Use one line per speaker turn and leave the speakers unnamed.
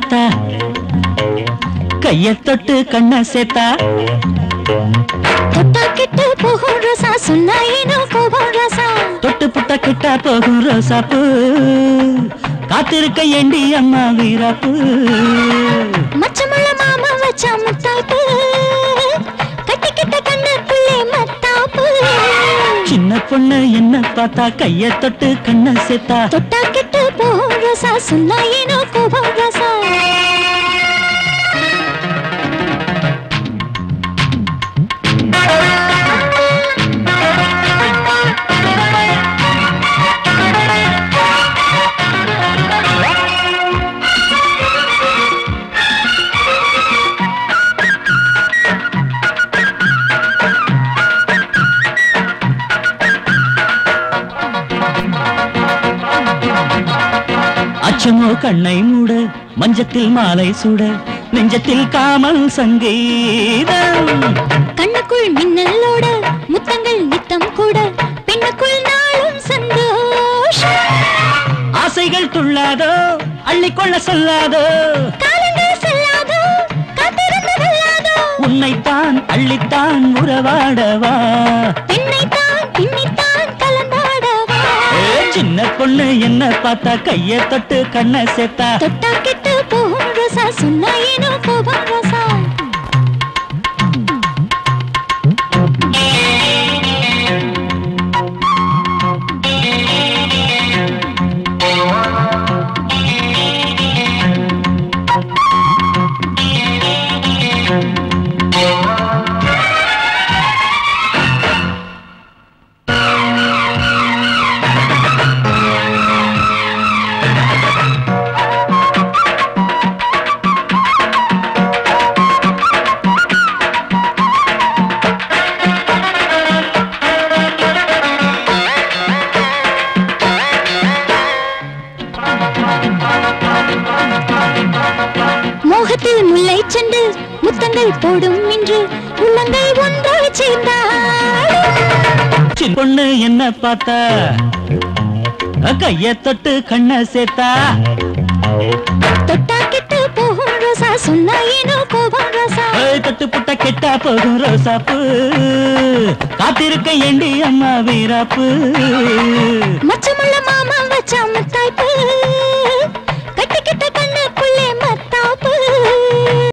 பார்த்தா கைய தொட்டு கண்ண சேர்த்தா
தொட்டா கிட்ட போகும் ரோசா சொன்னா ஏனோ கோபம் ரோசா
தொட்டு புட்ட கிட்டா போகும் ரோசாப்பு காத்திருக்க ஏண்டி அம்மா வீராப்பு
மச்சமுள்ள மாமா வச்சா முத்தாப்பு கட்டிக்கிட்ட கண்ணு புள்ளே மத்தாப்பு
சின்ன பொண்ணு என்ன பார்த்தா கைய தொட்டு கண்ண சேர்த்தா
தொட்டா கிட்ட போகும் ரோசா சொன்னா ஏனோ கோபம் ரோசா
அச்சமோ கண்ணை மூட மஞ்சத்தில் மாலை சூட நெஞ்சத்தில் காமல் சங்கீதம்
கண்ணுக்குள் மின்னலோட முத்தங்கள் நித்தம் கூட பெண்ணுக்குள் நாளும் சந்தோஷம்
ஆசைகள் துள்ளாதோ அள்ளிக்கொள்ள சொல்லாதோ
காலங்கள் செல்லாதோ காத்திருந்து வெல்லாதோ
உன்னைத்தான் அள்ளித்தான் உறவாடவா
பெண்ணைத்தான் பின்னித்தான் கலந்தாடவா
சின்ன பொண்ணு என்ன பார்த்தா கைய தொட்டு கண்ண சேர்த்தா
தொட்டா கிட்ட போகும் ரோசா சொன்னா ஏனோ கோபம் ரோசா மோகத்தில் முல்லை செண்டு முத்தங்கள் போடும் இன்று உள்ளங்கள் ஒன்றாய் சேர்ந்தாடும்
பொண்ணு என்ன பார்த்தா கைய தொட்டு கண்ண சேர்த்தா
தொட்டா கிட்ட போகும் ரோசா சொன்னா ஏனோ கோபம் ரோசா
தொட்டு புட்ட கெட்டா போகும் ரோசாப்பு காத்திருக்க ஏண்டி அம்மா வீராப்பு
மச்ச